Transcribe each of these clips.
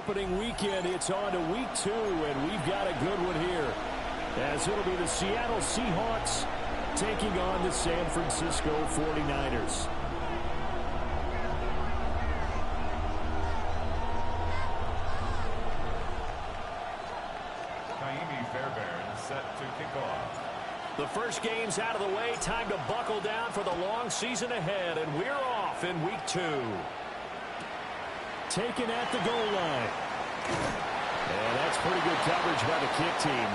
opening weekend, it's on to week 2, and we've got a good one here. As it'll be the Seattle Seahawks taking on the San Francisco 49ers. Set to kick off. The first game's out of the way. Time to buckle down for the long season ahead, and we're off in week 2. Taken at the goal line. And that's pretty good coverage by the kick team.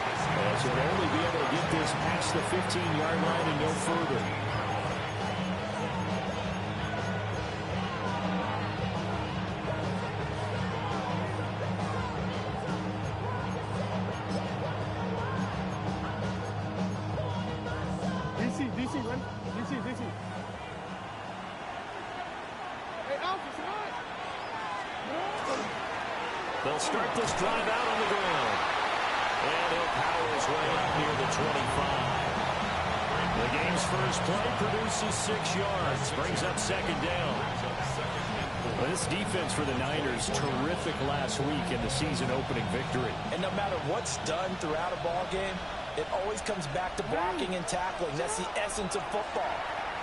As they'll only be able to get this past the 15-yard line and no further. DC. Hey, Alpha, they'll start this drive out on the ground. And he'll power his way up near the 25. The game's first play produces 6 yards. Brings up second down. Well, this defense for the Niners, terrific last week in the season-opening victory. And no matter what's done throughout a ball game, it always comes back to blocking and tackling. That's the essence of football.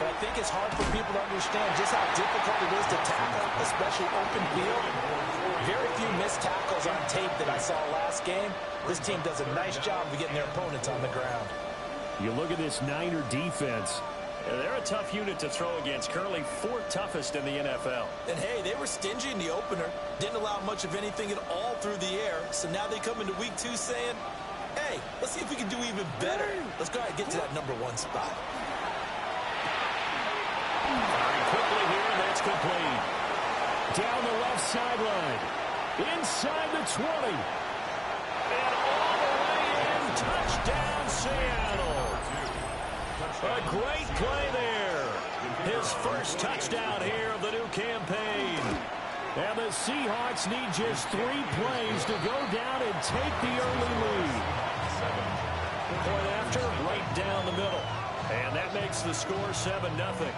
But I think it's hard for people to understand just how difficult it is to tackle, especially open field. Very few missed tackles on tape that I saw last game. This team does a nice job of getting their opponents on the ground. You look at this Niner defense. They're a tough unit to throw against, currently 4th toughest in the NFL. And, hey, they were stingy in the opener, didn't allow much of anything at all through the air. So now they come into week 2 saying, hey, let's see if we can do even better. Let's go ahead and get to that #1 spot. Firing quickly here, and that's complete. Down the left sideline. Inside the 20. And all the way in. Touchdown, Seattle. A great play there. His first touchdown here of the new campaign. And the Seahawks need just 3 plays to go down and take the early lead. Point after, right down the middle. And that makes the score 7-0.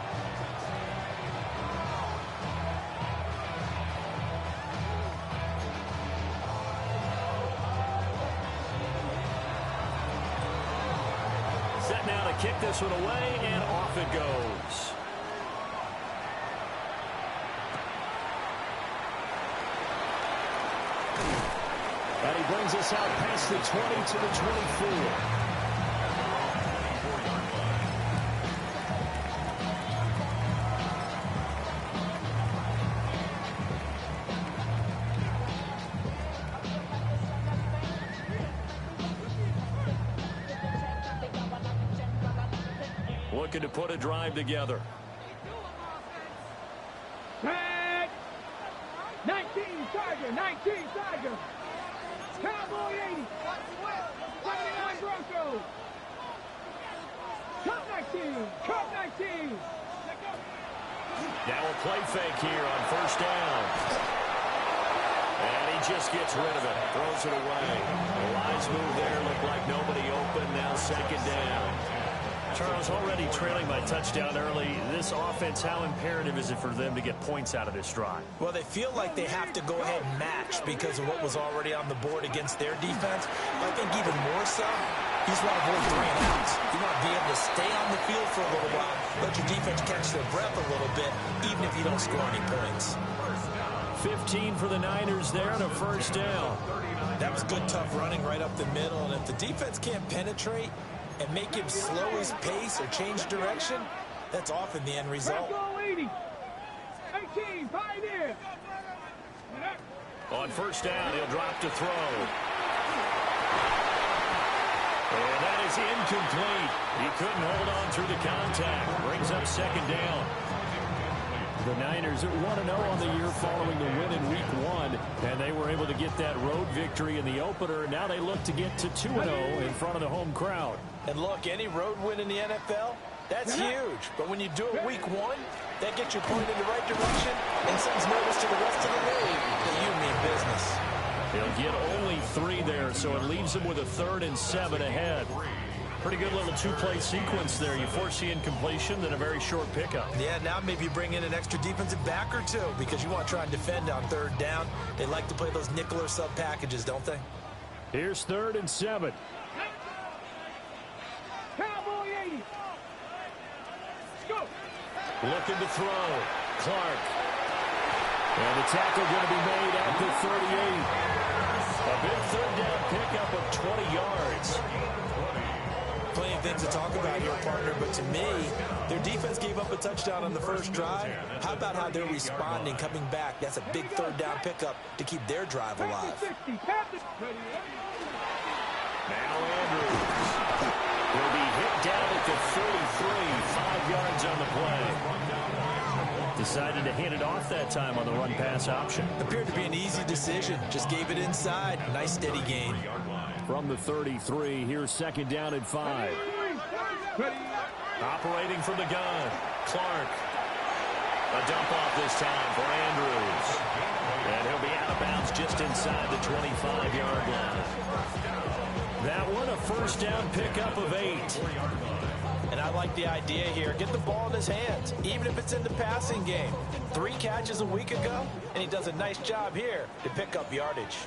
Set now to kick this one away, and off it goes. And he brings us out past the 20 to the 24. Looking to put a drive together. Tag! 19 Tiger! Cowboy 80! 79 Broncos! Cup 19! Now a play fake here on first down. And he just gets rid of it. Throws it away. A wise move there. Looked like nobody open. Now second down. Charles, already trailing by touchdown early. This offense, how imperative is it for them to get points out of this drive? Well, they feel like they have to go ahead and match because of what was already on the board against their defense. I think even more so, you just want to avoid 3 and outs. You want to be able to stay on the field for a little while, let your defense catch their breath a little bit, even if you don't score any points. 15 for the Niners there and a first down. That was good, tough running right up the middle, and if the defense can't penetrate and make him slow his pace or change direction, that's often the end result. 18, Pioneer. On first down, he'll drop to throw. And that is incomplete. He couldn't hold on through the contact. Brings up second down. The Niners at 1-0 on the year following the win in week 1. And they were able to get that road victory in the opener. Now they look to get to 2-0 in front of the home crowd. And look, any road win in the NFL, that's huge. But when you do it week 1, that gets you pointed in the right direction and sends notice to the rest of the league that you mean business. He'll get only 3 there, so it leaves him with a 3rd and 7 ahead. Pretty good little two-play sequence there. You force the incompletion, then a very short pickup. Yeah, now maybe you bring in an extra defensive back or two because you want to try and defend on third down. They like to play those nickel or sub packages, don't they? Here's 3rd and 7. Cowboy 80. Let's go. Looking to throw. Clark. And the tackle going to be made at the 38. A big third down pickup of 20 yards. Plenty of things to talk about here, partner, but to me, their defense gave up a touchdown on the first drive. How about how they're responding, coming back? That's a big third down pickup to keep their drive alive. Now Andrews. Will be hit down at the 33, 5 yards on the play. Decided to hand it off that time on the run-pass option. Appeared to be an easy decision. Just gave it inside. Nice steady gain. From the 33, here's 2nd down and 5. Operating from the gun, Clark. A dump off this time for Andrews. And he'll be out of bounds just inside the 25-yard line. That one, a first down pickup of 8. And I like the idea here. Get the ball in his hands, even if it's in the passing game. 3 catches a week ago, and he does a nice job here to pick up yardage.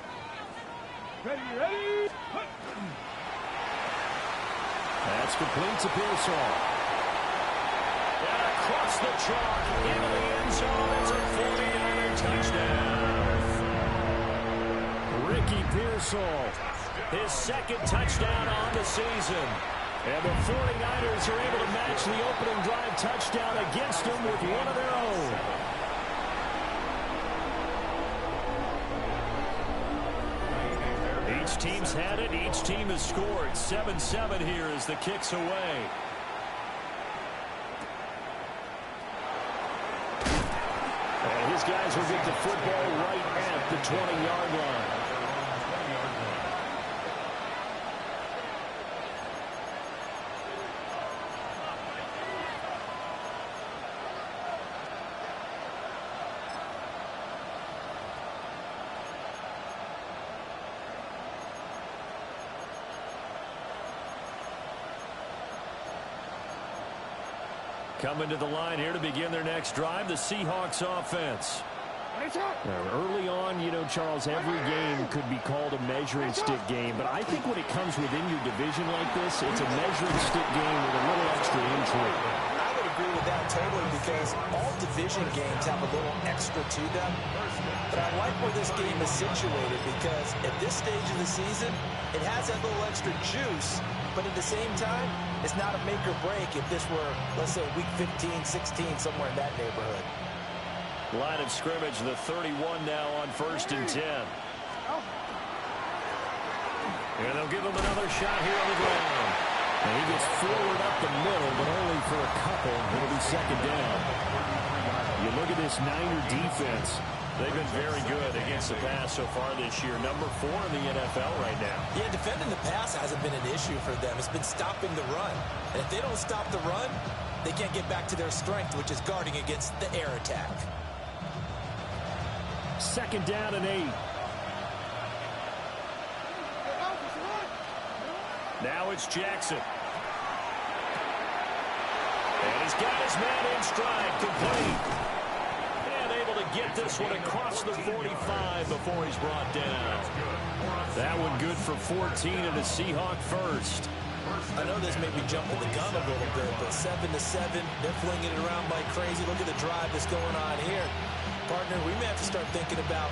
Ready. That's complete to Pearsall. And across the chalk into the end zone. It's a 49er touchdown. Ricky Pearsall, his 2nd touchdown on the season. And the 49ers are able to match the opening drive touchdown against them with one of their own. Each team's had it. Each team has scored. 7-7 here as the kick's away. And his guys will get the football right at the 20-yard line. Coming to the line here to begin their next drive, the Seahawks offense. Early on, you know, Charles, every game could be called a measuring stick game, but I think when it comes within your division like this, it's a measuring stick game with a little extra intrigue. I would agree with that totally because all division games have a little extra to them. But I like where this game is situated because at this stage of the season, it has that little extra juice, but at the same time, it's not a make or break if this were, let's say, week 15, 16, somewhere in that neighborhood. Line of scrimmage, the 31 now on 1st and 10. And they'll give him another shot here on the ground. And he gets forward up the middle, but only for a couple. It'll be 2nd down. You look at this Niner defense. They've been very good against the pass so far this year. Number 4 in the NFL right now. Yeah, defending the pass hasn't been an issue for them. It's been stopping the run. And if they don't stop the run, they can't get back to their strength, which is guarding against the air attack. 2nd down and 8. Now it's Jackson. And he's got his man in stride, complete. And able to get this one across the 45 before he's brought down. That one good for 14 and a Seahawk first. I know this may be jumping the gun a little bit, but 7-7, they're flinging it around like crazy. Look at the drive that's going on here. Partner, we may have to start thinking about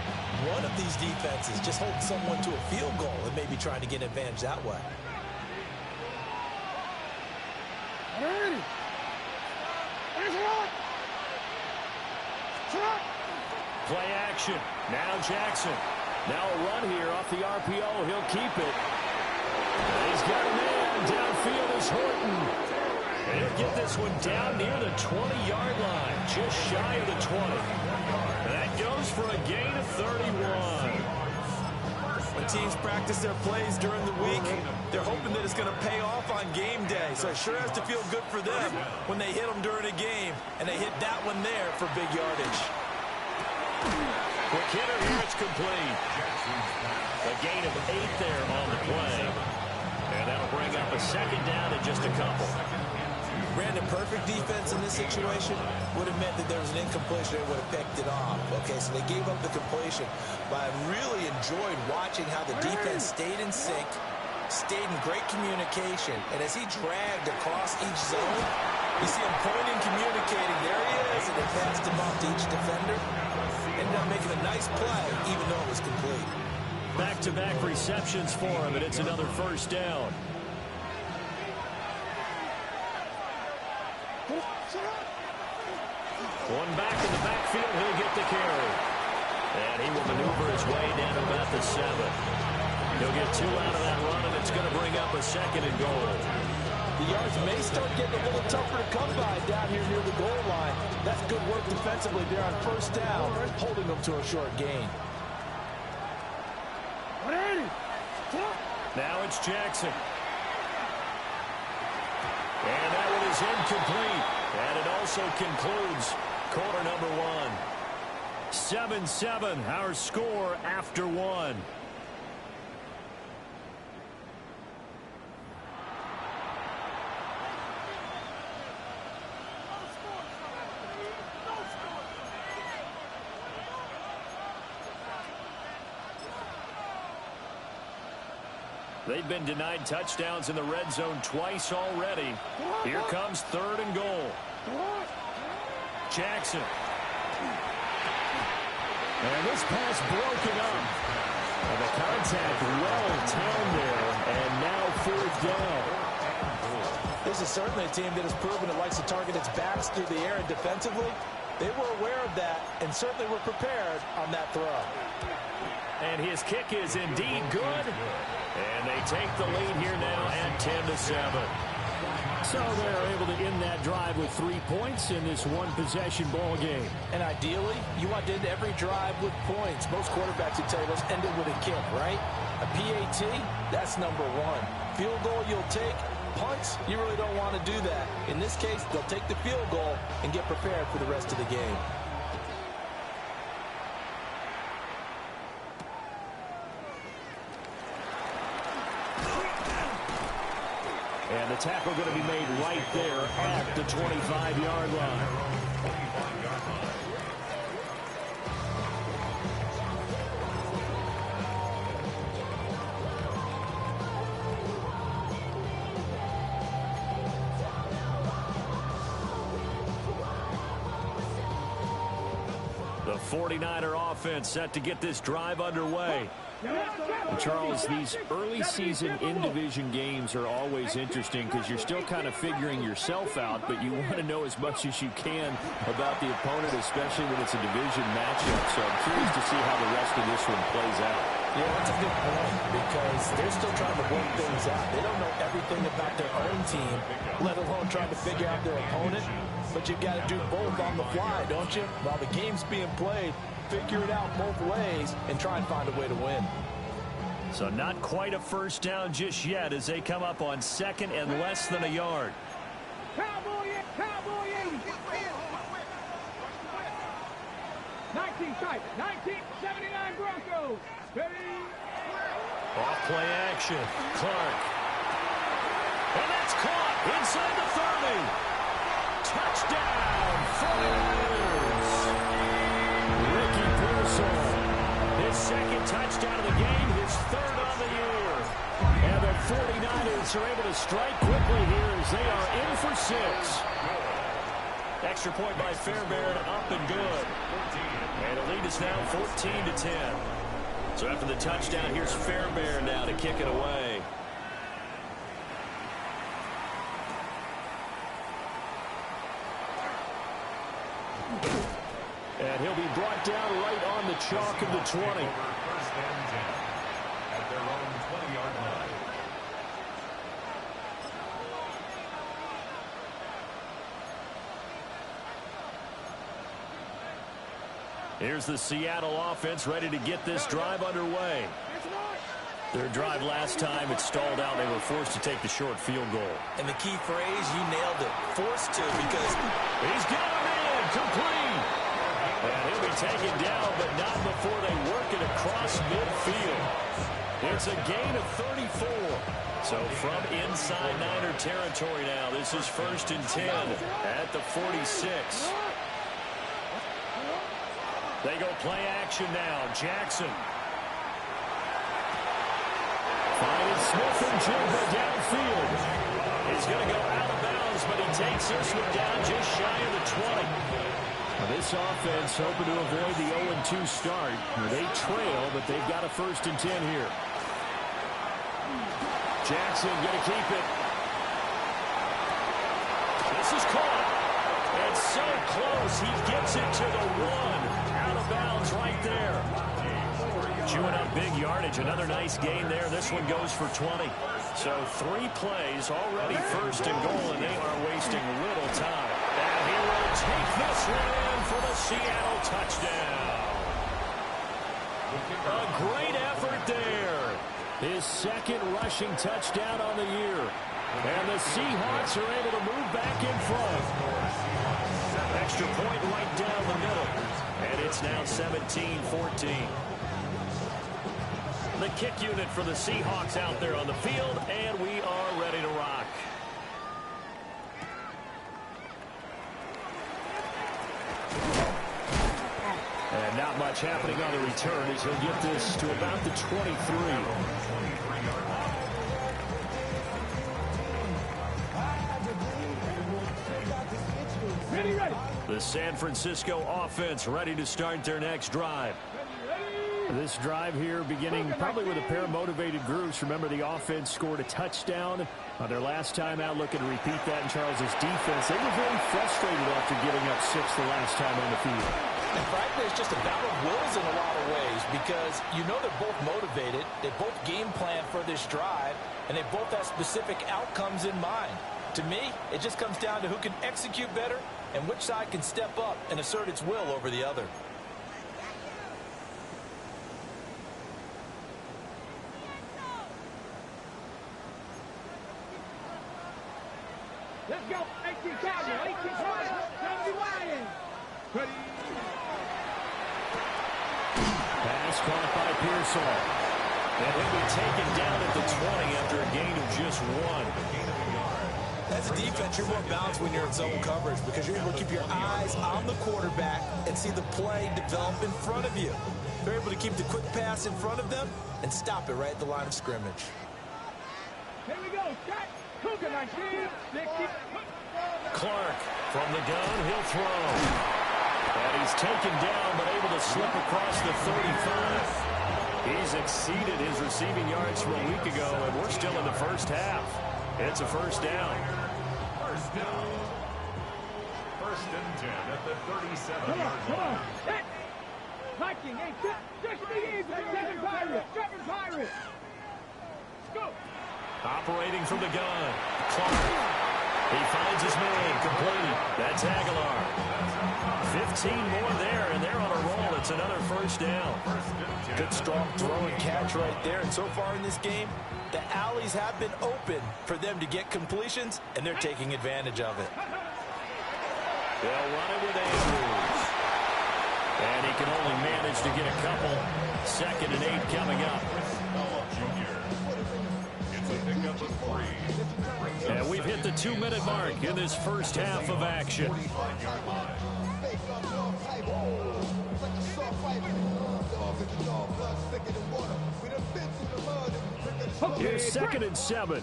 one of these defenses just holding someone to a field goal and maybe trying to get an advantage that way. Play action. Now Jackson. Now a run here off the RPO. He'll keep it. And he's got a man. Downfield is Horton. And he'll get this one down near the 20-yard line. Just shy of the 20. And that goes for a gain of 31. When teams practice their plays during the week, they're hoping that it's going to pay off on game day. So it sure has to feel good for them when they hit them during a game. And they hit that one there for big yardage. Quick hitter here, it's complete. A gain of 8 there on the play. And that'll bring up a second down and just a couple. Brandon, perfect defense in this situation would have meant that there was an incompletion. They would have picked it off. Okay, so they gave up the completion. But I really enjoyed watching how the defense stayed in sync, stayed in great communication. And as he dragged across each zone, you see him pointing, communicating. There he is, and they passed him off to each defender. Ended up making a nice play, even though it was complete. Back-to-back receptions for him, and it's another first down. One back in the backfield, he'll get the carry. And he will maneuver his way down to about the 7. He'll get 2 out of that run, and it's going to bring up a second and goal. The yards may start getting a little tougher to come by down here near the goal line. That's good work defensively there on first down, holding them to a short gain. Now it's Jackson. And that one is incomplete. And it also concludes quarter number 1. 7-7, our score after 1. They've been denied touchdowns in the red zone twice already. Here comes 3rd and goal. Jackson. And this pass broken up. And the contact well timed there. And now 4th down. This is certainly a team that has proven it likes to target its backs through the air and defensively. They were aware of that and certainly were prepared on that throw. And his kick is indeed good. And they take the lead here now at 10-7. So they're able to end that drive with 3 points in this one-possession ball game. And ideally, you want to end every drive with points. Most quarterbacks would tell you, let's end it with a kick, right? A PAT, that's number 1. Field goal you'll take. Punts, you really don't want to do that. In this case, they'll take the field goal and get prepared for the rest of the game. And the tackle going to be made right there at the 25-yard line. The 49er offense set to get this drive underway. Charles, these early season in-division games are always interesting because you're still kind of figuring yourself out, but you want to know as much as you can about the opponent, especially when it's a division matchup. So I'm curious to see how the rest of this one plays out. Yeah, that's a good point because they're still trying to work things out. They don't know everything about their own team, let alone trying to figure out their opponent. But you've got to do both on the fly, don't you? While the game's being played, figure it out both ways and try and find a way to win. So not quite a first down just yet as they come up on 2nd and less than a yard. Cowboy 80. 19 type. 1979 Broncos. Ready. Off play action. Clark. And that's caught inside the 30. Touchdown, 49ers. Ricky Pearsall. His 2nd touchdown of the game, his 3rd on the year. And the 49ers are able to strike quickly here as they are in for 6. Extra point by Fairbairn, up and good. And the lead is now 14-10. So after the touchdown, here's Fairbairn now to kick it away. And he'll be brought down right on the chalk of the 20. First and 10 at their own 20-yard line. Here's the Seattle offense ready to get this drive underway. Their drive last time, it stalled out. They were forced to take the short field goal. And the key phrase, you nailed it, forced to, because he's got him in, complete. And he'll be taken down, but not before they work it across midfield. It's a gain of 34. So from inside Niner territory now, this is 1st and 10 at the 46. They go play action now. Jackson. Finding Smith and Jigba downfield. He's going to go out of bounds, but he takes this one down just shy of the 20. Now this offense hoping to avoid the 0-2 start. They trail, but they've got a 1st and 10 here. Jackson going to keep it. This is caught. And so close. He gets it to the 1. Out of bounds right there. Chewing up big yardage. Another nice gain there. This one goes for 20. So 3 plays already 1st and goal, and they are wasting little time. And he will take this one in for the Seattle touchdown. A great effort there. His 2nd rushing touchdown on the year. And the Seahawks are able to move back in front. Extra point right down the middle. And it's now 17-14. The kick unit for the Seahawks out there on the field, and we are ready to rock. And not much happening on the return as he'll get this to about the 23. The San Francisco offense ready to start their next drive. This drive here beginning probably with a pair of motivated groups. Remember, the offense scored a touchdown on their last time out. Looking to repeat that in Charles's defense. They were very frustrated after giving up 6 the last time on the field. And frankly, it's just a battle of wills in a lot of ways because you know they're both motivated. They both game plan for this drive, and they both have specific outcomes in mind. To me, it just comes down to who can execute better and which side can step up and assert its will over the other. Let's go. 18 Cowboys. 18 Cowboys. 70 Lions. Ready. Pass caught by Pearsall. And he'll be taken down at the 20 after a gain of just 1. As a defense, you're more balanced when you're in zone coverage because you're able to keep your eyes on the quarterback and see the play develop in front of you. They're able to keep the quick pass in front of them and stop it right at the line of scrimmage. Here we go. Shot. Cougar 19. 60. Clark from the gun. He'll throw. And he's taken down but able to slip across the 35. He's exceeded his receiving yards from a week ago, and we're still in the first half. It's a 1st down. 1st down. 1st and 10 at the 37-yard line. Come on. Hit. Viking. 8. Just begins. 7 Pirates. 7 Pirates. Go. Operating from the gun. Clark. He finds his man. Complete. That's Aguilar. 15 more there, and they're on a roll. It's another 1st down. Good strong throw and catch right there. And so far in this game, the alleys have been open for them to get completions, and they're taking advantage of it. They'll run it with Andrews. And he can only manage to get a couple. 2nd and 8 coming up. It's a pickup of 3. And we've hit the 2-minute mark in this first half of action. Here's 2nd and 7.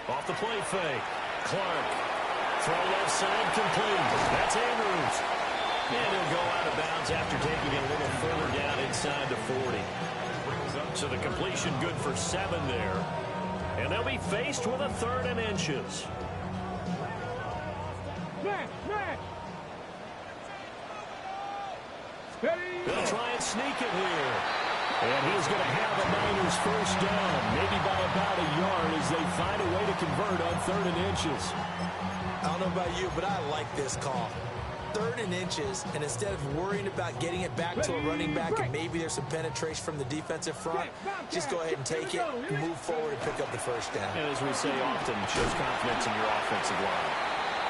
Off the play fake. Clark. Throw left side complete. That's Andrews. And he'll go out of bounds after taking it a little further down inside the 40. So the completion good for 7 there. And they'll be faced with a 3rd and inches. They'll try and sneak it here. And he's going to have the Niners 1st down, maybe by about a yard as they find a way to convert on 3rd and inches. I don't know about you, but I like this call. 3rd and inches, and instead of worrying about getting it back to a running back and maybe there's some penetration from the defensive front, just go ahead and take it, move forward, and pick up the 1st down. And as we say often, shows confidence in your offensive line.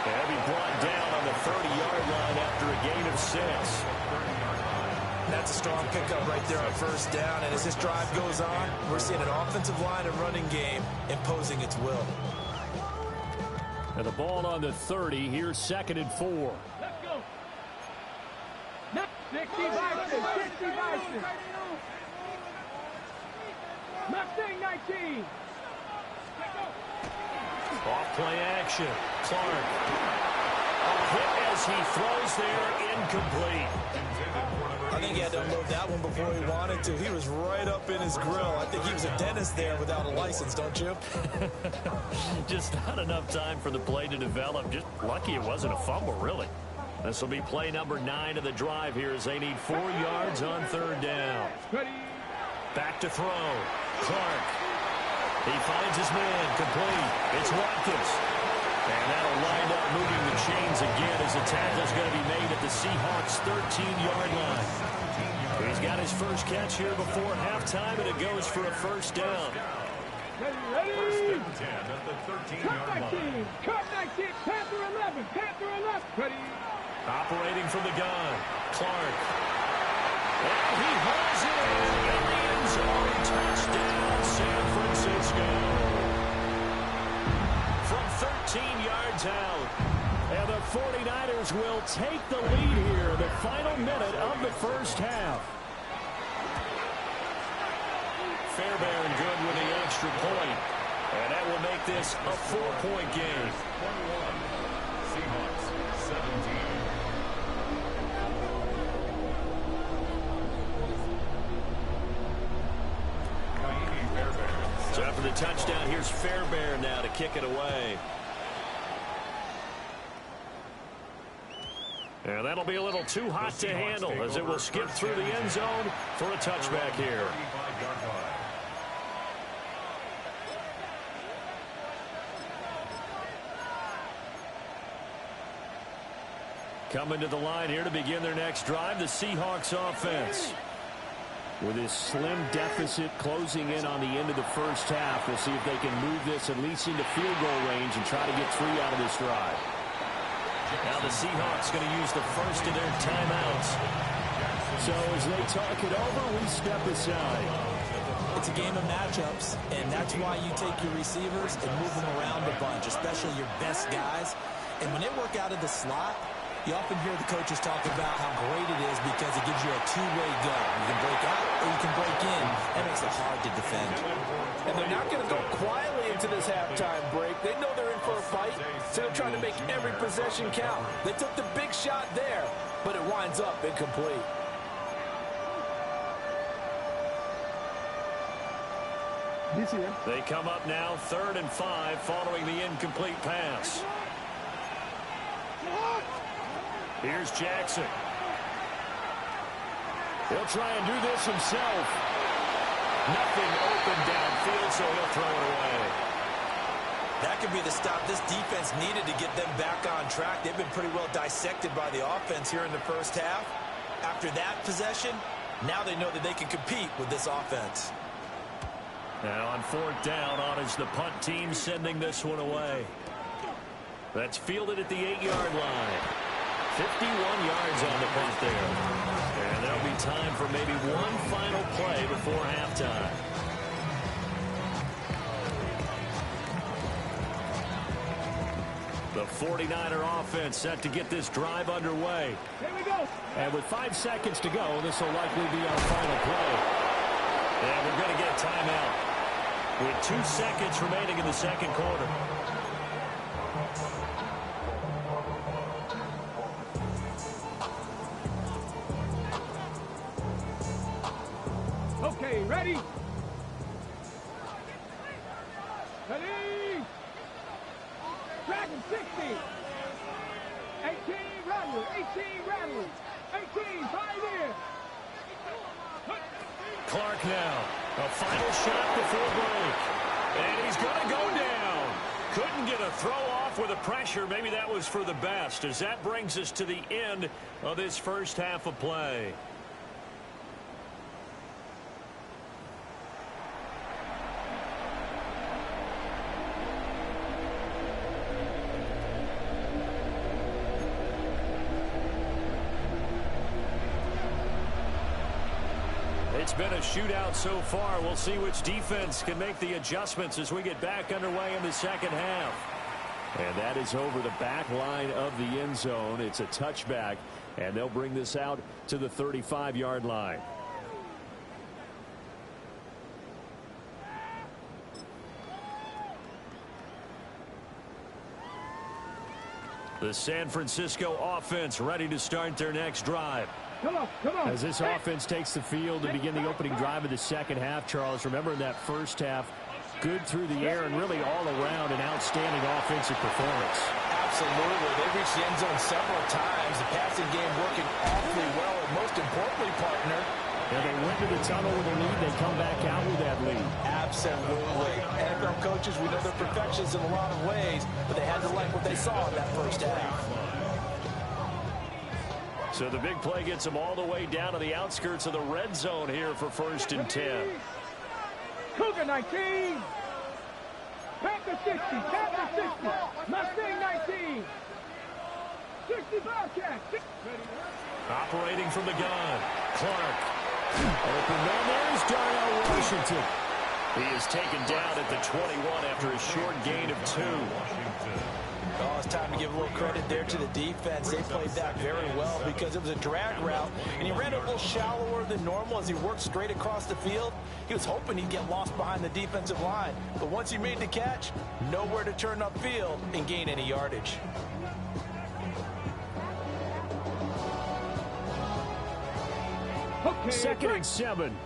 They'll be brought down on the 30-yard 6. That's a strong pickup right there on first down. And as this drive goes on, we're seeing an offensive line and running game imposing its will. And the ball on the 30. Here's 2nd and 4. Let's go. 60 Bison. 60 Bison. Mustang 19. Off play action. Clark. A hit as he throws there, incomplete. I think he had to unload that one before he wanted to. He was right up in his grill. I think he was a dentist there without a license, don't you? Just not enough time for the play to develop. Just lucky it wasn't a fumble, really. This will be play number 9 of the drive here as they need 4 yards on 3rd down. Back to throw. Clark. He finds his man. Complete. It's Watkins. And that'll wind up moving the chains again as the tackle's going to be made at the Seahawks' 13-yard line. He's got his first catch here before halftime, and it goes for a first down. Ready? First and 10 at the 13-yard line. Cut 19. Panther 11. Panther 11. Ready? Operating from the gun. Clark. And he hauls it in the end zone. Touchdown, San Francisco. From 13 yards out. And the 49ers will take the lead here in the final minute of the first half. Fairbairn good with the extra point. And that will make this a 4-point game. 21. Seahawks 17. So after the touchdown, here's Fairbairn now to kick it away. And that'll be a little too hot to handle as it will skip through the end zone for a touchback here. Coming to the line here to begin their next drive, the Seahawks offense. With his slim deficit closing in on the end of the first half, we'll see if they can move this at least into field goal range and try to get 3 out of this drive. Now the Seahawks going to use the first of their timeouts. So as they talk it over, we step aside. It's a game of matchups, and that's why you take your receivers and move them around a bunch, especially your best guys. And when they work out of the slot, you often hear the coaches talk about how great it is because it gives you a two-way go. You can break out or you can break in. That makes it hard to defend. And they're not going to go quietly into this halftime break. They know they're in for a fight, so they're trying to make every possession count. They took the big shot there, but it winds up incomplete. They come up now 3rd and 5 following the incomplete pass. Here's Jackson. He'll try and do this himself. Nothing open downfield, so he'll throw it away. That could be the stop this defense needed to get them back on track. They've been pretty well dissected by the offense here in the first half. After that possession, now they know that they can compete with this offense. Now on 4th down, on is the punt team sending this one away. That's fielded at the 8-yard line. 51 yards on the punt there. And there'll be time for maybe one final play before halftime. The 49er offense set to get this drive underway. Here we go. And with 5 seconds to go, this will likely be our final play. And we're going to get a timeout with 2 seconds remaining in the second quarter. Okay, ready? Ready? Dragon 60. 18 rattlers. 18 rattlers. 18, 5 in. Clark now. A final shot before break. And he's going to go down. Couldn't get a throw off with the pressure. Maybe that was for the best, as that brings us to the end of this first half of play. It's been a shootout so far. We'll see which defense can make the adjustments as we get back underway in the second half. And that is over the back line of the end zone. It's a touchback, and they'll bring this out to the 35-yard line. The San Francisco offense ready to start their next drive. Come on, come on. As this offense takes the field to begin the opening drive of the second half, Charles, remember in that first half, good through the air and really all around an outstanding offensive performance. Absolutely. They reached the end zone several times. The passing game working awfully well, and most importantly, partner, Yeah, they went to the tunnel with a lead. They come back out with that lead. absolutely. NFL coaches, we know they're perfectionists in a lot of ways, but they had to like what they saw in that first half. So the big play gets them all the way down to the outskirts of the red zone here for 1st and 10. Cougar 19. Panther 60. Panther 60. Mustang 19. 60 Bobcat. Operating from the gun. Clark. Open man. There's Darnell Washington. He is taken down at the 21 after a short gain of 2. Oh, it's time to give a little credit there to the defense. They played that very well because it was a drag route, and he ran a little shallower than normal as he worked straight across the field. He was hoping he'd get lost behind the defensive line, but once he made the catch, nowhere to turn upfield and gain any yardage. Okay, 2nd and 7.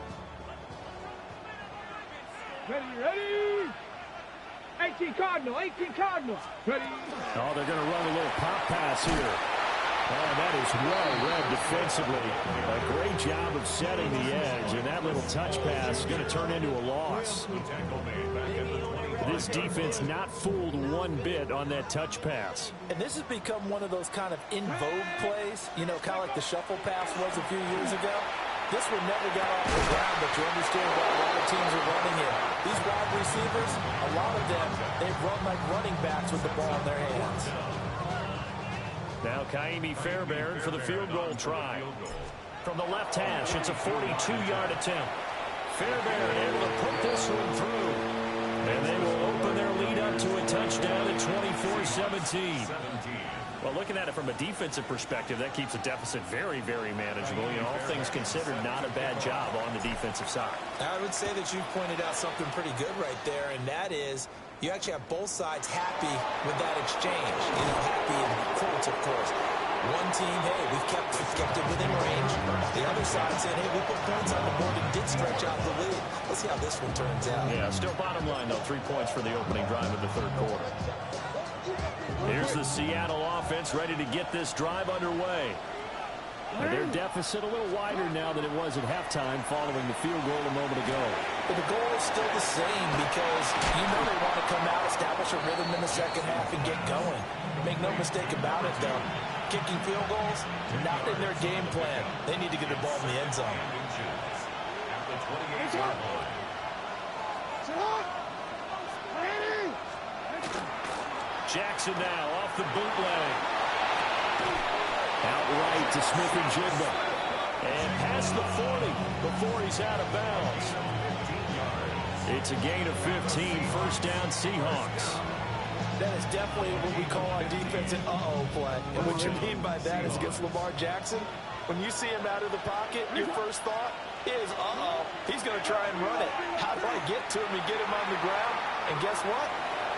Ready. 18 Cardinal. 18 Cardinal. Ready. Oh, they're going to run a little pop pass here. Oh, that is well read defensively. A great job of setting the edge, and that little touch pass is going to turn into a loss. This defense not fooled one bit on that touch pass. And this has become one of those kind of in vogue plays, you know, kind of like the shuffle pass was a few years ago. This one never got off the ground, but you understand why a lot of teams are running it. These wide receivers, a lot of them, they've run like running backs with the ball in their hands. Now Kaimi Fairbairn for the field goal try. From the left hash, it's a 42-yard attempt. Fairbairn able to put this one through. And they will open their lead up to a touchdown at 24-17. Well, looking at it from a defensive perspective, that keeps the deficit very, very manageable. You know, all things considered, not a bad job on the defensive side. I would say that you've pointed out something pretty good right there, and that is you actually have both sides happy with that exchange. You know, happy in quotes, of course. One team, hey, we've kept it within range. The other side said, hey, we put points on the board and did stretch out the lead. Let's see how this one turns out. Yeah, still bottom line, though, 3 points for the opening drive of the third quarter. Here's the Seattle offense ready to get this drive underway. And their deficit a little wider now than it was at halftime following the field goal a moment ago. But the goal is still the same because you know they want to come out, establish a rhythm in the second half, and get going. Make no mistake about it, though. Kicking field goals, not in their game plan. They need to get the ball in the end zone. Jackson now off the bootleg. Out right to Smith-Njigba. And past the 40 before he's out of bounds. It's a gain of 15, first down Seahawks. That is definitely what we call on defense an uh-oh play. And what you mean by that is against Lamar Jackson, when you see him out of the pocket, your first thought is, uh-oh, he's going to try and run it. How do I get to him and get him on the ground? And guess what?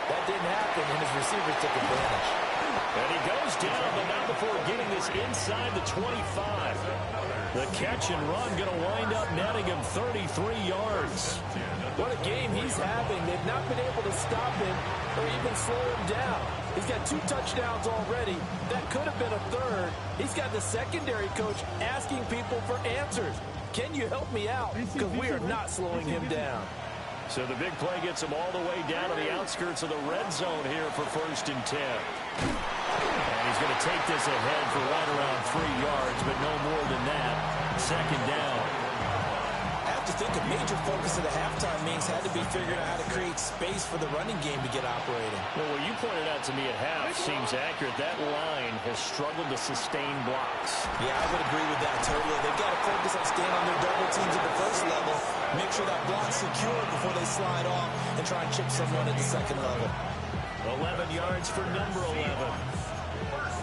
That didn't happen, and his receivers took advantage. And he goes down, but not before getting this inside the 25. The catch and run going to wind up netting him 33 yards. What a game he's having. They've not been able to stop him or even slow him down. He's got 2 touchdowns already. That could have been a third. He's got the secondary coach asking people for answers. Can you help me out? Because we are not slowing him down. So the big play gets him all the way down to the outskirts of the red zone here for 1st and 10. And he's going to take this ahead for right around 3 yards, but no more than that. Second down. to think a major focus of the halftime meetings had to be figuring out how to create space for the running game to get operating. Well, what you pointed out to me at half seems accurate. That line has struggled to sustain blocks. Yeah, I would agree with that totally. They've got to focus on staying on their double teams at the first level, make sure that block's secure before they slide off and try and chip someone at the second level. 11 yards for number 11.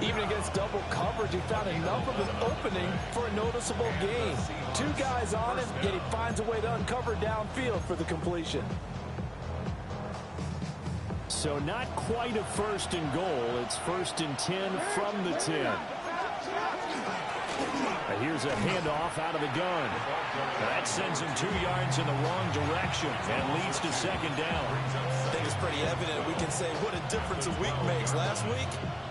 Even against double coverage, he found enough of an opening for a noticeable gain. 2 guys on him, yet he finds a way to uncover downfield for the completion. So not quite a first and goal. It's 1st and 10 from the 10. And here's a handoff out of the gun. That sends him 2 yards in the wrong direction and leads to second down. I think it's pretty evident. We can say what a difference a week makes. Last week,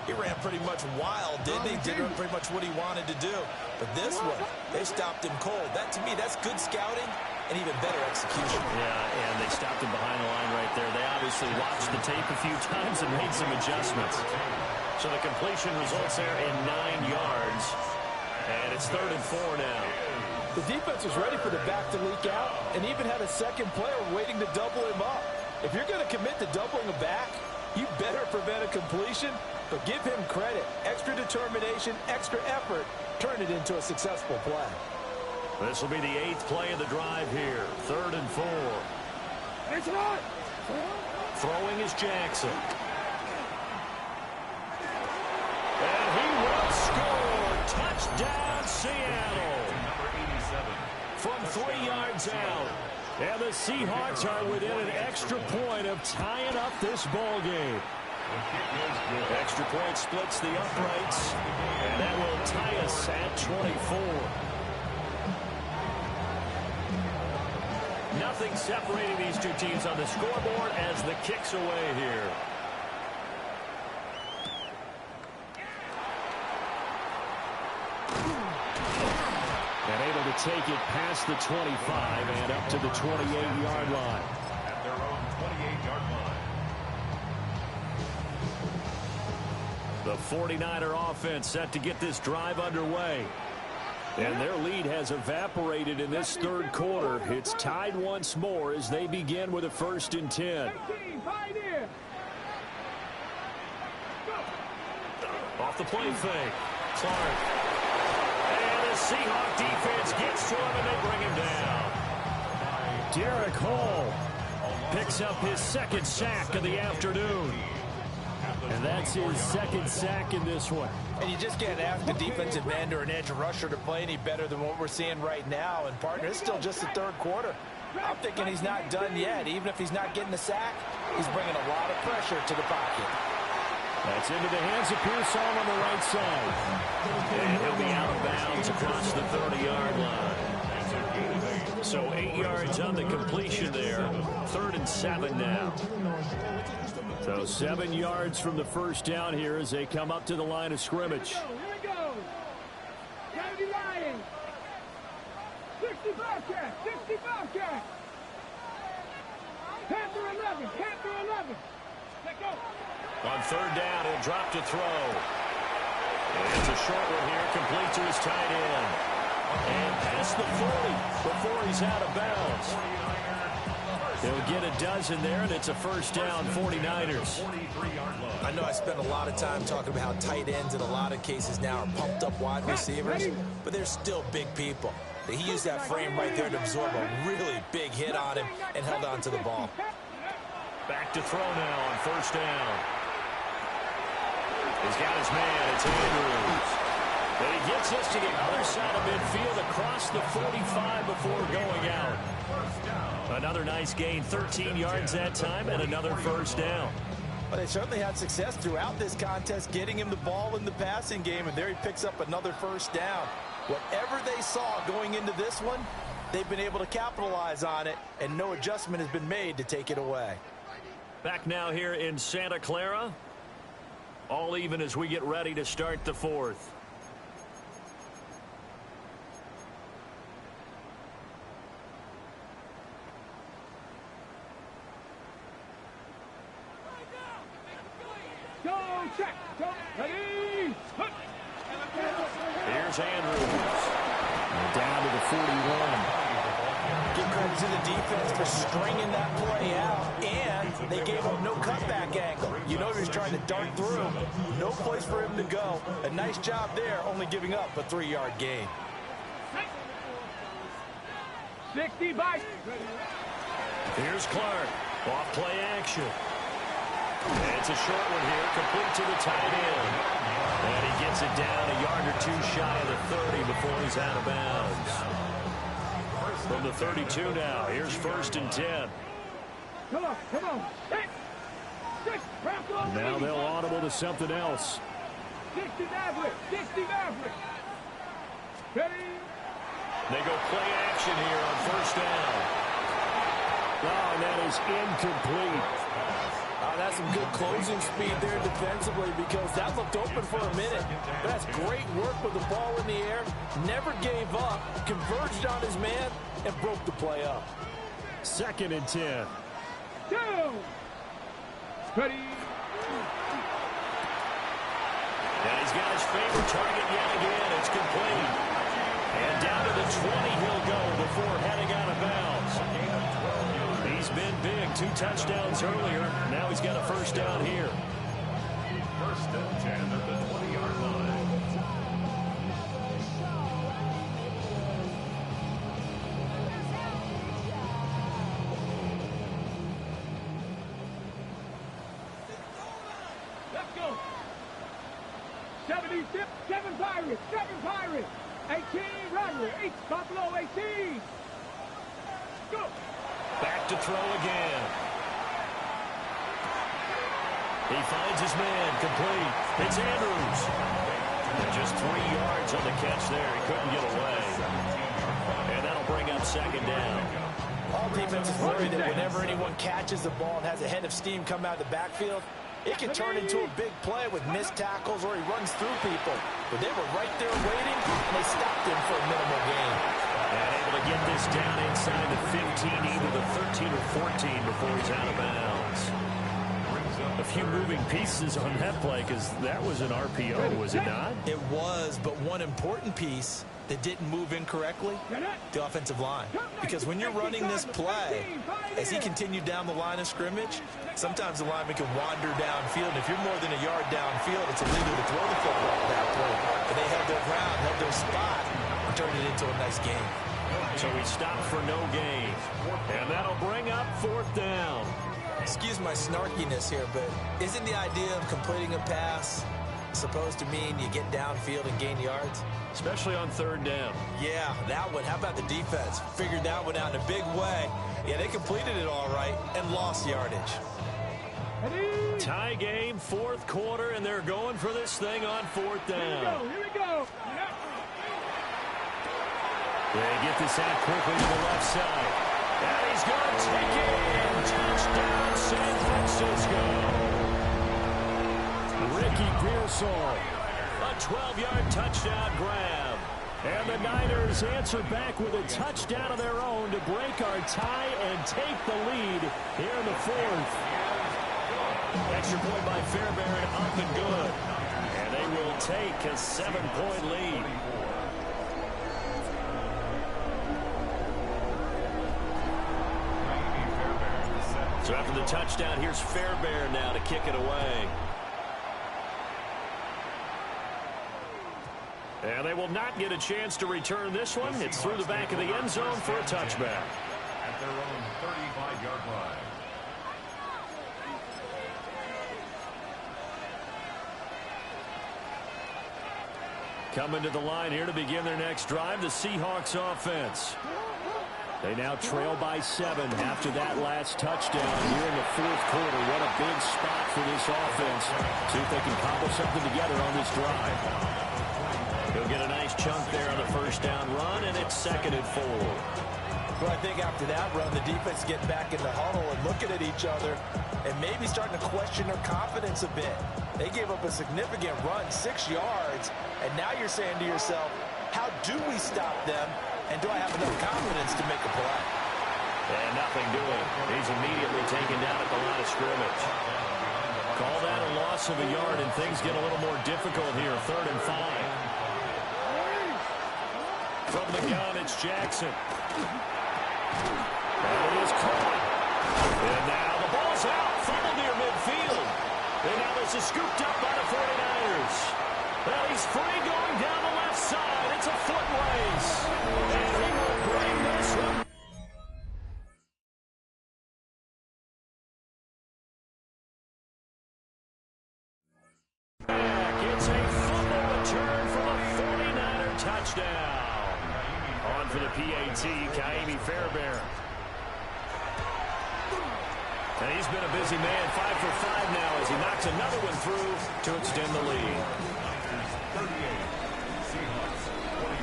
he ran pretty much wild, didn't he? Did pretty much what he wanted to do. But this one, they stopped him cold. That, to me, that's good scouting and even better execution. Yeah, and they stopped him behind the line right there. They obviously watched the tape a few times and made some adjustments. So the completion results there in 9 yards. And it's 3rd and 4 now. The defense was ready for the back to leak out and even had a second player waiting to double him up. If you're going to commit to doubling a back, you better prevent a completion, but give him credit. Extra determination, extra effort, turn it into a successful play. This will be the 8th play of the drive here. 3rd and 4. Throwing is Jackson. And he will score. Touchdown, Seattle. From 3 yards out. And the Seahawks are within an extra point of tying up this ball game. Extra point splits the uprights. And that will tie us at 24. Nothing separating these two teams on the scoreboard as the kick's away here. And able to take it past the 25 and up to the 28-yard line. At their own 28-yard line. The 49er offense set to get this drive underway. And their lead has evaporated in this 3rd quarter. It's tied once more as they begin with a 1st and 10. Off the play fake. Clark. And the Seahawk defense gets to him and they bring him down. Derek Hall picks up his 2nd sack of the afternoon. And that's his 2nd sack in this one. And you just can't ask a defensive end or an edge rusher to play any better than what we're seeing right now. And, partner, it's still just the 3rd quarter. I'm thinking he's not done yet. Even if he's not getting a sack, he's bringing a lot of pressure to the pocket. That's into the hands of Pearsall on the right side. And he'll be out of bounds across the 30-yard line. So 8 yards on the completion there. 3rd and 7 now. So 7 yards from the first down here as they come up to the line of scrimmage. Here we go. Gotta be lying. 65 catch. 65 catch. Panther 11. Panther 11. Let go. On 3rd down, he'll drop to throw. And it's a short one here, complete to his tight end. And past the 40 before he's out of bounds. They'll get a dozen there, and it's a 1st down, 49ers. I know I spend a lot of time talking about how tight ends in a lot of cases now are pumped up wide receivers, but they're still big people. He used that frame right there to absorb a really big hit on him and held on to the ball. Back to throw now on 1st down. He's got his man. It's Andrews. And he gets us to the other side of midfield across the 45 before going out. Another nice gain, 13 yards that time, and another 1st down. Well, they certainly had success throughout this contest, getting him the ball in the passing game, and there he picks up another 1st down. Whatever they saw going into this one, they've been able to capitalize on it, and no adjustment has been made to take it away. Back now here in Santa Clara. All even as we get ready to start the 4th. Go, check. Go. Ready. Here's Andrews. And down to the 41. Give credit to the defense for stringing that play out, and they gave up no cutback angle. You know he was trying to dart through. No place for him to go. A nice job there, only giving up a 3-yard gain. 60 by. Here's Clark. Off play action. And it's a short one here, complete to the tight end. And he gets it down a yard or two shy of the 30 before he's out of bounds. From the 32 now, here's 1st and 10. Come on, come on. Hey. Now they'll audible to something else. 60 Maverick, 60 Maverick. Ready? They go play action here on 1st down. Oh, and that is incomplete. That's some good closing speed there defensively because that looked open for a minute. That's great work with the ball in the air. Never gave up, converged on his man, and broke the play up. 2nd and 10. Down. Ready? And he's got his favorite target yet again. It's complete. And down to the 20 he'll go before heading out of bounds. He's been big. 2 touchdowns earlier. Now he's got a 1st down here. 1st and 10 at the 20-yard line. Let's go. 7 Pirates, 7 Pirates. 18 Runner, 8 Buffalo 18. Go. Back to throw again. He finds his man, complete. It's Andrews. Just 3 yards on the catch there. He couldn't get away. And that'll bring up 2nd down. All defenses worry that whenever anyone catches the ball and has a head of steam come out of the backfield, it can turn into a big play with missed tackles or he runs through people. But they were right there waiting, and they stopped him for a minimal gain. And able to get this down inside the 15, either the 13 or 14 before he's out of bounds. A few moving pieces on that play because that was an RPO, was it not? It was, but one important piece that didn't move incorrectly, the offensive line. Because when you're running this play, as he continued down the line of scrimmage, sometimes the lineman can wander downfield. And if you're more than a yard downfield, it's illegal to throw the football at that point. But they held their ground, held their spot, and turned it into a nice game. So he stopped for no gain. And that'll bring up 4th down. Excuse my snarkiness here, but isn't the idea of completing a pass supposed to mean you get downfield and gain yards? Especially on 3rd down. Yeah, that one. How about the defense? Figured that one out in a big way. Yeah, they completed it all right and lost yardage. Tie game, 4th quarter, and they're going for this thing on 4th down. Here we go. They get this out quickly to the left side. And he's going to take it in. Touchdown, San Francisco. Ricky Pearsall. A 12-yard touchdown grab. And the Niners answer back with a touchdown of their own to break our tie and take the lead here in the 4th. Extra point by Fairbairn, up and good. And they will take a 7-point lead. So after the touchdown, here's Fairbairn now to kick it away. And they will not get a chance to return this one. It's through the back of the end zone for a touchback. At their own 35-yard line. Coming to the line here to begin their next drive, the Seahawks offense. They now trail by 7 after that last touchdown here in the 4th quarter. What a big spot for this offense. See if they can cobble something together on this drive. He'll get a nice chunk there on the 1st down run, and it's 2nd and 4. Well, I think after that run, the defense getting back in the huddle and looking at each other and maybe starting to question their confidence a bit. They gave up a significant run, 6 yards, and now you're saying to yourself, how do we stop them? And do I have enough confidence to make a play? And nothing doing. He's immediately taken down at the line of scrimmage. Call that a loss of a yard, and things get a little more difficult here. 3rd and 5. From the gun, it's Jackson. And it is caught. And now the ball's out. Fumble near midfield. And now this is scooped up by the 49ers. Well, he's free going down the left side. It's a foot race. And he will bring this one. It's a fumble return for the 49er touchdown. On for the PAT, Kaimi Fairbairn. And he's been a busy man, 5 for 5 now as he knocks another one through to extend the lead. 38, Seahawks 24.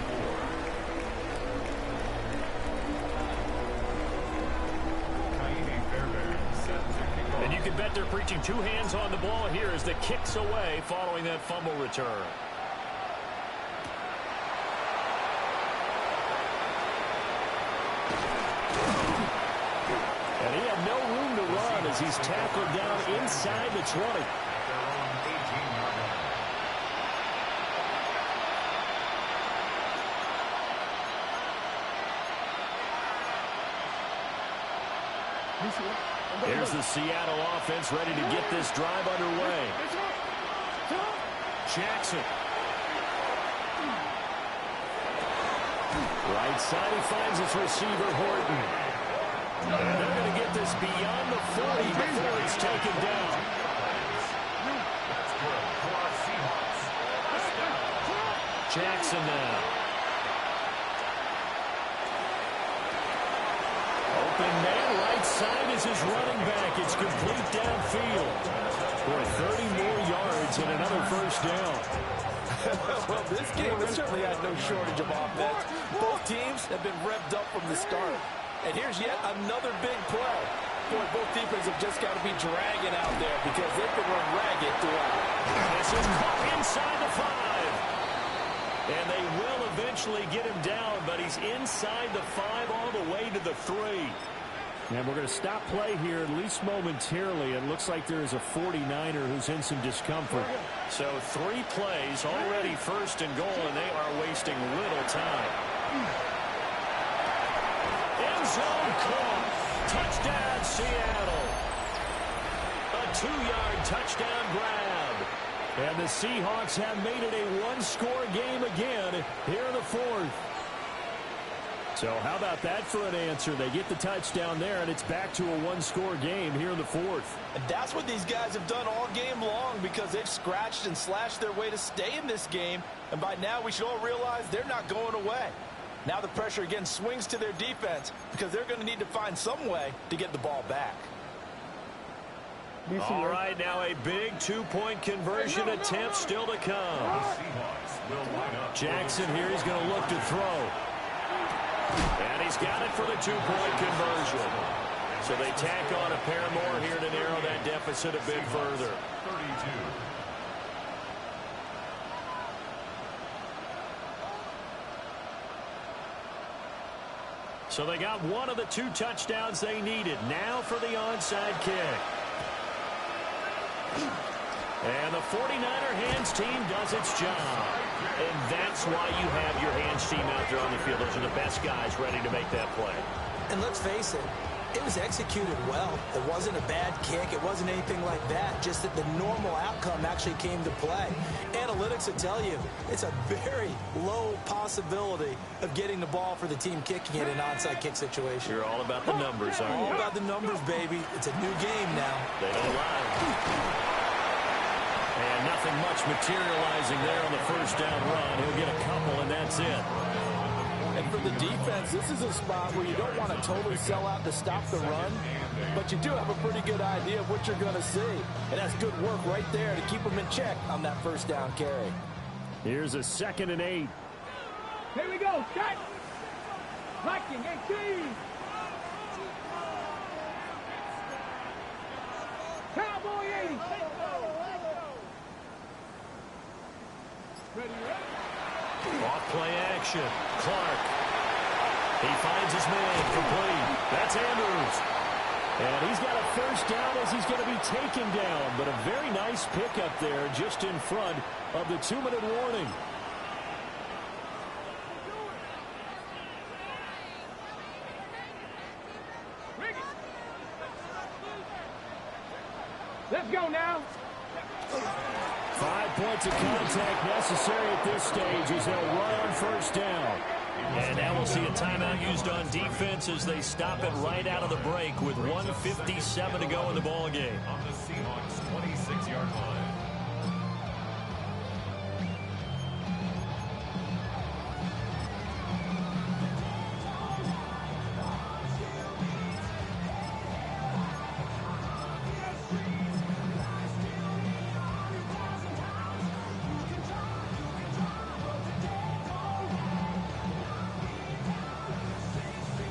Kaimi Fairbairn set to kick off. And you can bet they're preaching two hands on the ball here as the kick's away following that fumble return. And he had no room to run as he's tackled down inside the 20. Their own 18-yard line. Here's the Seattle offense ready to get this drive underway. Jackson. Right side, he finds his receiver, Horton. And they're going to get this beyond the 40 before it's taken down. That's good for our Seahawks. First down. Jackson now. Open man, right side is his running back. It's complete downfield. Boy, 30 more yards and another first down. Well, this game has certainly had no shortage of offense. Both teams have been revved up from the start. And here's yet another big play. Boy, both defenses have just got to be dragging out there because they've been run ragged throughout. This is caught inside the 5. And they will eventually get him down, but he's inside the 5 all the way to the 3. And we're going to stop play here, at least momentarily. It looks like there is a 49er who's in some discomfort. So 3 plays, already first and goal, and they are wasting little time. End zone caught. Touchdown, Seattle. A 2-yard touchdown grab. And the Seahawks have made it a one-score game again here in the 4th. So how about that for an answer? They get the touchdown there, and it's back to a one-score game here in the 4th. And that's what these guys have done all game long because they've scratched and slashed their way to stay in this game. And by now, we should all realize they're not going away. Now the pressure again swings to their defense because they're going to need to find some way to get the ball back. All right, now a big 2-point conversion attempt still to come. Seahawks will line up. Jackson here, he's going to look to throw. And he's got it for the 2-point conversion. So they tack on a pair more here to narrow that deficit a bit further. 32. So they got one of the 2 touchdowns they needed. Now for the onside kick. And the 49er hands team does its job. And that's why you have your hands team out there on the field. Those are the best guys ready to make that play. And let's face it, it was executed well. It wasn't a bad kick. It wasn't anything like that. Just that the normal outcome actually came to play. Analytics will tell you it's a very low possibility of getting the ball for the team kicking it in an onside kick situation. You're all about the numbers, aren't you? All about the numbers, baby. It's a new game now. They don't lie. And nothing much materializing there on the first down run. He'll get a couple, and that's it. And for the defense, this is a spot where you don't want to totally sell out to stop the run, but you do have a pretty good idea of what you're going to see. And that's good work right there to keep them in check on that first down carry. Here's a 2nd and 8. Here we go. Set. Viking 18. Cowboy 80. Ready, Off play action. Clark. He finds his man complete. That's Andrews. And he's got a first down as he's going to be taken down. But a very nice pickup there just in front of the 2-minute warning. Let's go now. 5 points of contact necessary at this stage as they'll run on first down. And now we'll see a timeout used on defense as they stop it right out of the break with 1:57 to go in the ball game. On the Seahawks 26-yard line.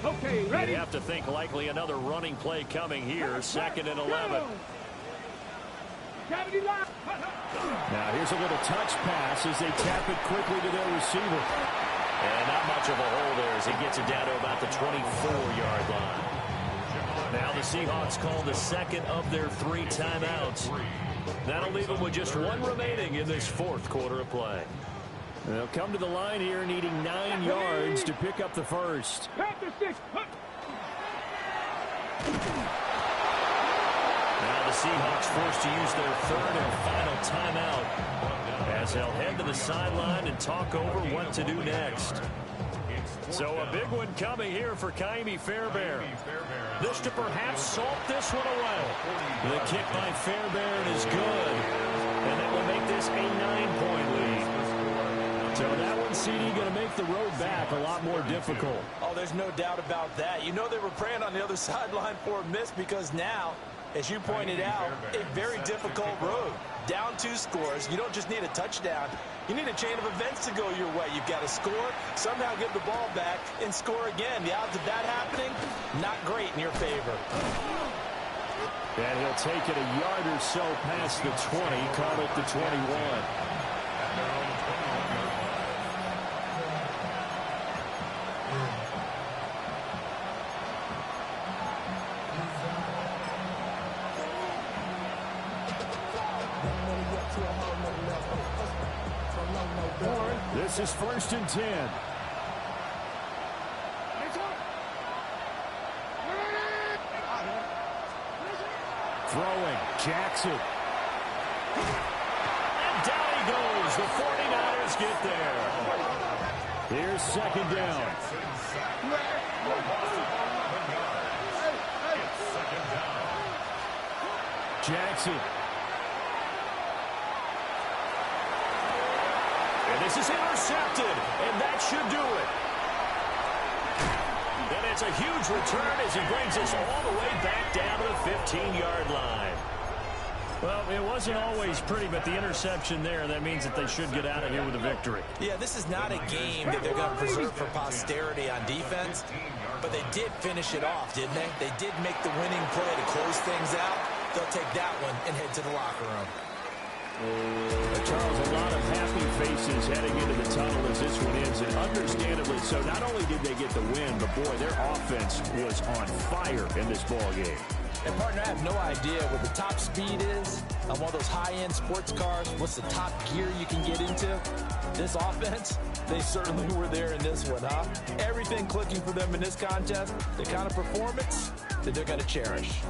Okay, ready? You have to think likely another running play coming here. 2nd and 11. Gravity line. Now here's a little touch pass as they tap it quickly to their receiver. And not much of a hole there as he gets it down to about the 24-yard line. Now the Seahawks call the second of their 3 timeouts. That'll leave them with just 1 remaining in this 4th quarter of play. They'll come to the line here needing 9 yards to pick up the first. Panther 6. Now the Seahawks forced to use their 3rd and final timeout as they'll head to the sideline and talk over what to do next. So a big one coming here for Ka'imi Fairbairn. This to perhaps salt this one away. The kick by Fairbairn is good. And that will make this a 9-point lead. So that one, CD, going to make the road back a lot more difficult. Oh, there's no doubt about that. You know they were praying on the other sideline for a miss because now, as you pointed out, a very difficult road. Down 2 scores. You don't just need a touchdown. You need a chain of events to go your way. You've got to score, somehow get the ball back, and score again. The odds of that happening, not great in your favor. And he'll take it a yard or so past the 20, call it the 21. This is 1st and 10. Throwing, Jackson. And down he goes. The 49ers get there. Here's 2nd down. Jackson. And this is intercepted, and that should do it. And it's a huge return as he brings us all the way back down to the 15-yard line. Well, it wasn't always pretty, but the interception there, that means that they should get out of here with a victory. Yeah, this is not a game that they're going to preserve for posterity on defense, but they did finish it off, didn't they? They did make the winning play to close things out. They'll take that one and head to the locker room. Charles, a lot of happy faces heading into the tunnel as this one ends, and understandably so. Not only did they get the win, but boy, their offense was on fire in this ball game. And partner, I have no idea what the top speed is on one of those high-end sports cars. What's the top gear you can get into? This offense, they certainly were there in this one, huh? Everything clicking for them in this contest, the kind of performance that they're going to cherish.